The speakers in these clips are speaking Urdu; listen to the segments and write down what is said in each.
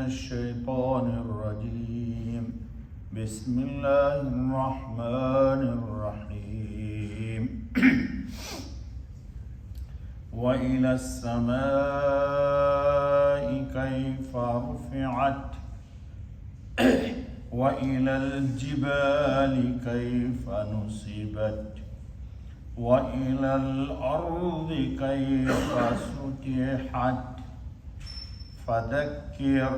الشيطان الرجيم بسم الله الرحمن الرحيم وإلى السماء كيف رفعت وإلى الجبال كيف نصبت وإلى الأرض كيف سطحت فذكر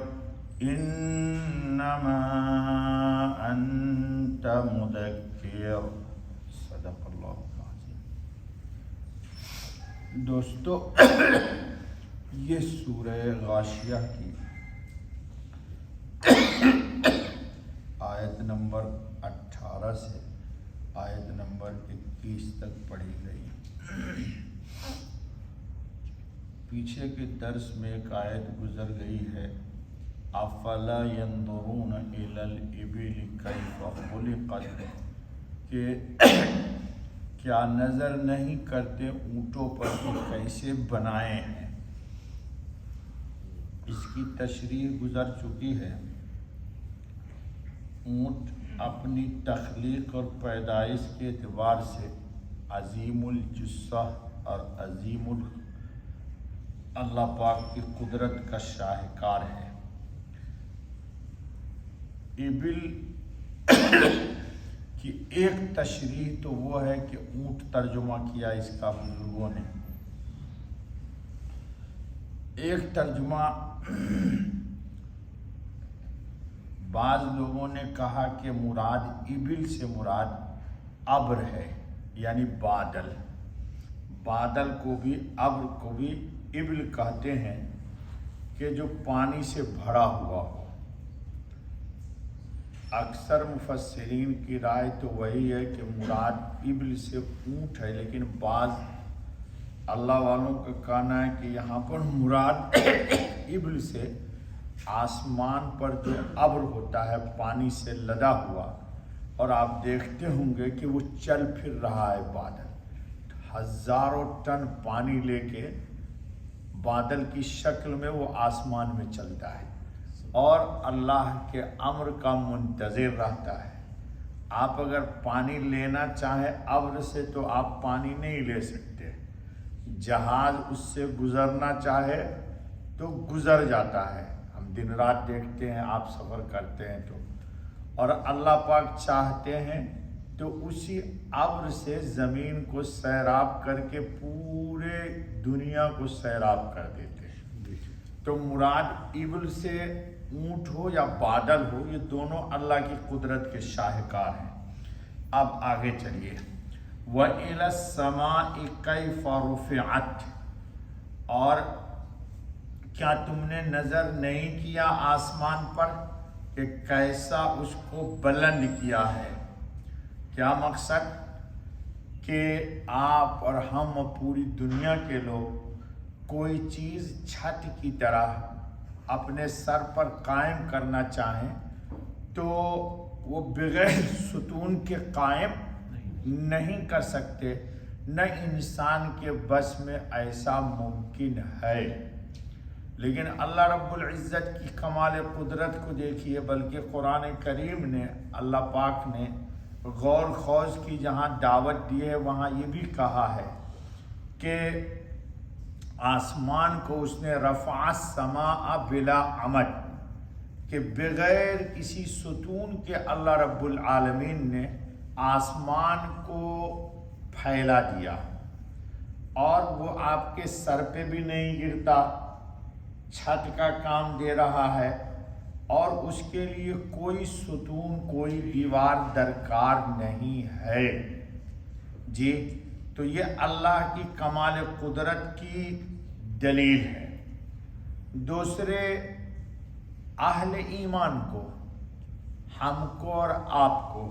إنما أنت مذكر صدق اللہ العظیم۔ دوستو، یہ سورہ غاشیہ کی آیت نمبر 18 سے آیت نمبر 21 تک پڑھی گئی۔ پیچھے کے درس میں ایک آیت گزر گئی ہے، افلا ينظرون الى الابل كيف خلقت، کہ کیا نظر نہیں کرتے اونٹوں پر کہ کیسے بنائے ہیں۔ اس کی تشریح گزر چکی ہے۔ اونٹ اپنی تخلیق اور پیدائش کے اعتبار سے عظیم الجثہ اور عظیم اللہ پاک کی قدرت کا شاہکار ہے۔ ابل کی ایک تشریح تو وہ ہے کہ اونٹ ترجمہ کیا اس کا بزرگوں نے۔ ایک ترجمہ بعض لوگوں نے کہا کہ مراد ابل سے مراد ابر ہے، یعنی بادل۔ بادل کو بھی ابر کو بھی ابل کہتے ہیں کہ جو پانی سے بھرا ہوا ہو۔ اکثر مفسرین کی رائے تو وہی ہے کہ مراد ابل سے اونٹ ہے، لیکن بعض اللہ والوں کا کہنا ہے کہ یہاں پر مراد ابل سے آسمان پر جو ابر ہوتا ہے پانی سے لدا ہوا، اور آپ دیکھتے ہوں گے کہ وہ چل پھر رہا ہے بادل، ہزاروں ٹن پانی لے کے بادل کی شکل میں وہ آسمان میں چلتا ہے اور اللہ کے امر کا منتظر رہتا ہے۔ آپ اگر پانی لینا چاہیں ابر سے تو آپ پانی نہیں لے سکتے، جہاز اس سے گزرنا چاہے تو گزر جاتا ہے۔ ہم دن رات دیکھتے ہیں، آپ سفر کرتے ہیں تو، اور اللہ پاک چاہتے ہیں تو اسی ابر سے زمین کو سیراب کر کے پورے دنیا کو سیراب کر دیتے ہیں۔ تو مراد ابل سے اونٹ ہو یا بادل ہو، یہ دونوں اللہ کی قدرت کے شاہکار ہیں۔ اب آگے چلیے، وَإِلَى السَّمَاءِ كَيْفَ رُفِعَتْ، اور کیا تم نے نظر نہیں کیا آسمان پر کہ کیسا اس کو بلند کیا ہے؟ کیا مقصد؟ کہ آپ اور ہم پوری دنیا کے لوگ کوئی چیز چھت کی طرح اپنے سر پر قائم کرنا چاہیں تو وہ بغیر ستون کے قائم نہیں کر سکتے، نہ انسان کے بس میں ایسا ممکن ہے۔ لیکن اللہ رب العزت کی کمال قدرت کو دیکھیے، بلکہ قرآن کریم نے اللہ پاک نے غور خوض کی جہاں دعوت دی ہے وہاں یہ بھی کہا ہے کہ آسمان کو اس نے رفع السماء بلا عمد، کہ بغیر کسی ستون کے اللہ رب العالمین نے آسمان کو پھیلا دیا، اور وہ آپ کے سر پہ بھی نہیں گرتا، چھت کا کام دے رہا ہے، اور اس کے لیے کوئی ستون کوئی دیوار درکار نہیں ہے۔ جی، تو یہ اللہ کی کمال قدرت کی دلیل ہے۔ دوسرے، اہل ایمان کو، ہم کو اور آپ کو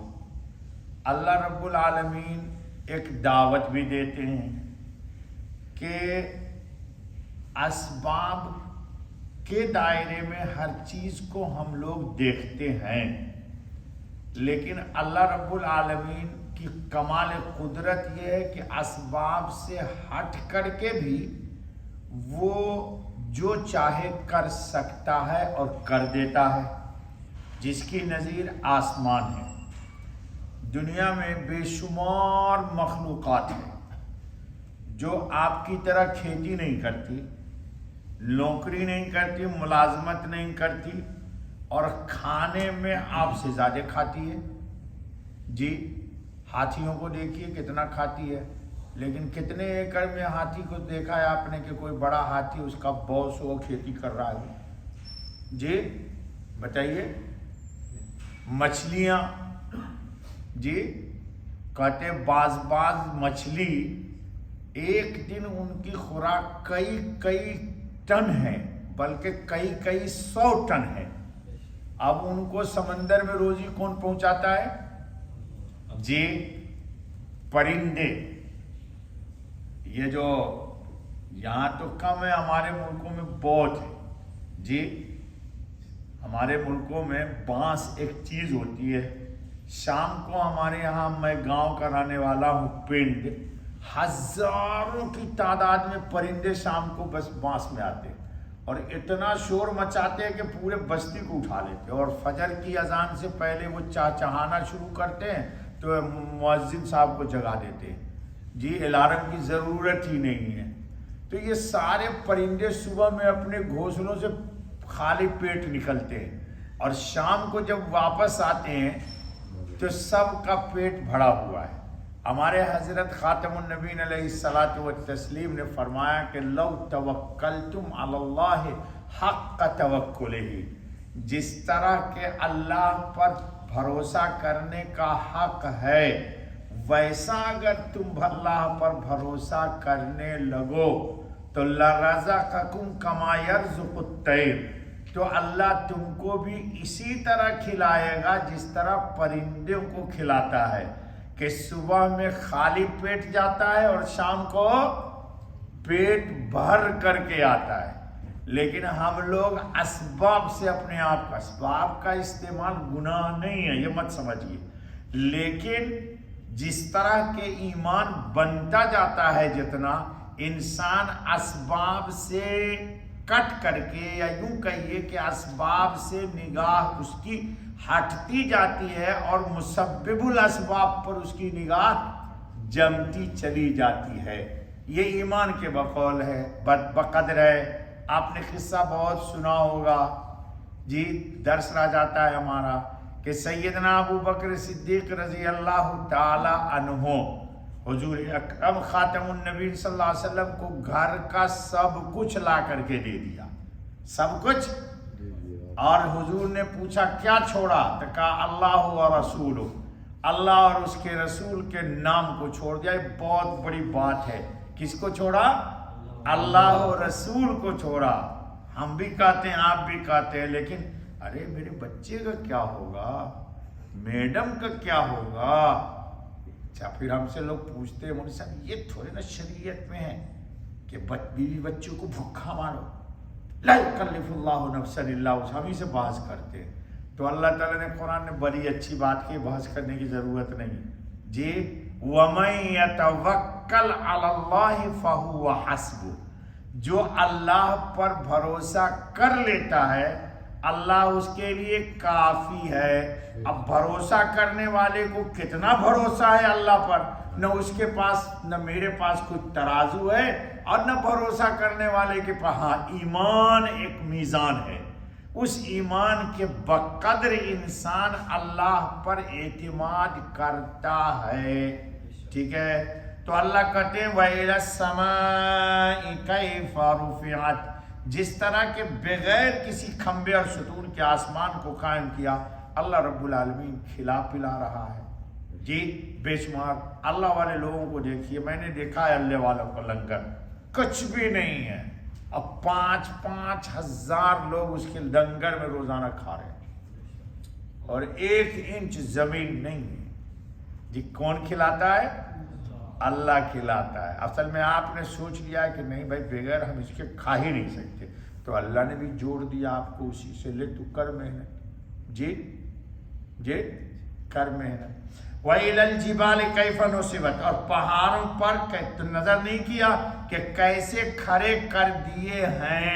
اللہ رب العالمین ایک دعوت بھی دیتے ہیں کہ اسباب کے دائرے میں ہر چیز کو ہم لوگ دیکھتے ہیں، لیکن اللہ رب العالمین کی کمال قدرت یہ ہے کہ اسباب سے ہٹ کر کے بھی وہ جو چاہے کر سکتا ہے اور کر دیتا ہے، جس کی نظیر آسمان ہے۔ دنیا میں بے شمار مخلوقات ہیں جو آپ کی طرح کھیتی نہیں کرتی، نوکری نہیں کرتی، ملازمت نہیں کرتی، اور کھانے میں آپ سے زیادہ کھاتی ہے۔ جی ہاتھیوں کو دیکھیے کتنا کھاتی ہے، لیکن کتنے ایکڑ میں ہاتھی کو دیکھا ہے آپ نے کہ کوئی بڑا ہاتھی اس کا بہت سو کھیتی کر رہا ہے؟ جی بتائیے۔ مچھلیاں، جی کہتے بعض مچھلی ایک دن ان کی خوراک کئی ٹن ہے، بلکہ کئی 100 ٹن ہے۔ اب ان کو سمندر میں روزی کون پہنچاتا ہے؟ جی پرندے۔ یہ جو یہاں تو کم ہے، ہمارے ملکوں میں بہت ہے۔ جی ہمارے ملکوں میں بانس ایک چیز ہوتی ہے، شام کو ہمارے یہاں، میں گاؤں کا رہنے والا ہوں، پنڈ، ہزاروں کی تعداد میں پرندے شام کو بس بانس میں آتے اور اتنا شور مچاتے ہیں کہ پورے بستی کو اٹھا لیتے، اور فجر کی اذان سے پہلے وہ چہچہانا شروع کرتے ہیں تو مؤذن صاحب کو جگا دیتے ہیں۔ جی الارم کی ضرورت ہی نہیں ہے۔ تو یہ سارے پرندے صبح میں اپنے گھونسلوں سے خالی پیٹ نکلتے ہیں، اور شام کو جب واپس آتے ہیں تو سب کا پیٹ بھرا ہوا ہے۔ ہمارے حضرت خاتم النبیین علیہ الصلاۃ والتسلیم نے فرمایا کہ لو توکلتم علی اللہ حق توکلہ، جس طرح کہ اللہ پر بھروسہ کرنے کا حق ہے، ویسا اگر تم اللہ پر بھروسہ کرنے لگو تو لرزقکم کما یرزق الطیر، تو اللہ تم کو بھی اسی طرح کھلائے گا جس طرح پرندوں کو کھلاتا ہے، کہ صبح میں خالی پیٹ جاتا ہے اور شام کو پیٹ بھر کر کے آتا ہے۔ لیکن ہم لوگ اسباب سے اپنے آپ کا، اسباب کا استعمال گناہ نہیں ہے، یہ مت سمجھیے، لیکن جس طرح کے ایمان بنتا جاتا ہے، جتنا انسان اسباب سے کٹ کر کے، یا یوں کہیے کہ اسباب سے نگاہ اس کی ہٹتی جاتی ہے اور مسبب الاسباب پر اس کی نگاہ جمتی چلی جاتی ہے، یہ ایمان کے بقول ہے، بقدر ہے۔ آپ نے قصہ بہت سنا ہوگا، جی درس رہ جاتا ہے ہمارا، کہ سیدنا ابو بکر صدیق رضی اللہ تعالی عنہ، حضور اکرم خاتم النبی صلی اللہ علیہ وسلم کو گھر کا سب کچھ لا کر کے دے دیا، سب کچھ، اور حضور نے پوچھا کیا چھوڑا؟ تو کہا اللہ و رسول، اللہ اور اس کے رسول کے نام کو چھوڑ دیا۔ یہ بہت بڑی بات ہے۔ کس کو چھوڑا؟ اللہ و رسول کو چھوڑا۔ ہم بھی کہتے ہیں، آپ بھی کہتے ہیں، لیکن ارے میرے بچے کا کیا ہوگا، میڈم کا کیا ہوگا؟ اچھا پھر ہم سے لوگ پوچھتے ہیں مولوی صاحب یہ تھوڑے نا شریعت میں ہے کہ بیوی بچوں کو بھوکا مارو، لا یکلف اللہ نفسا الا وسعہا، ہم ہی سے بحث کرتے ہیں۔ تو اللہ تعالیٰ نے قرآن میں بڑی اچھی بات کی، بحث کرنے کی ضرورت نہیں جی۔ وَمَن يَتَوَكَّلْ عَلَى اللَّهِ فَهُوَ حَسْبُهُ، جو اللہ پر بھروسہ کر لیتا ہے اللہ اس کے لیے کافی ہے۔ اب بھروسہ کرنے والے کو کتنا بھروسہ ہے اللہ پر، نہ اس کے پاس، نہ میرے پاس کوئی ترازو ہے، اور نہ بھروسہ کرنے والے کے پاس، ہاں ایمان ایک میزان ہے، اس ایمان کے بقدر انسان اللہ پر اعتماد کرتا ہے، ٹھیک ہے۔ تو اللہ کہتے ہیں وَإِلَى السَّمَاءِ كَيْفَ رُفِعَتْ، جس طرح کے بغیر کسی کھمبے اور ستون کے آسمان کو قائم کیا، اللہ رب العالمین کھلا پلا رہا ہے جی بے شمار۔ اللہ والے لوگوں کو دیکھیے، میں نے دیکھا ہے اللہ والوں کو لنگر کچھ بھی نہیں ہے، اب 5-5 ہزار لوگ اس کے لنگر میں روزانہ کھا رہے ہیں، اور 1 انچ زمین نہیں ہے جی۔ کون کھلاتا ہے؟ اللہ کھلاتا ہے۔ اصل میں آپ نے سوچ لیا ہے کہ نہیں بھائی بغیر ہم اس کے کھا ہی نہیں سکتے، تو اللہ نے بھی جوڑ دیا آپ کو اسی سے، لے تو کر محنت جی جی، کر محنت۔ وَإِلَى الْجِبَالِ كَيْفَ نُصِبَتْ، اور پہاڑوں پر نظر نہیں کیا کہ کیسے کھڑے کر دیے ہیں،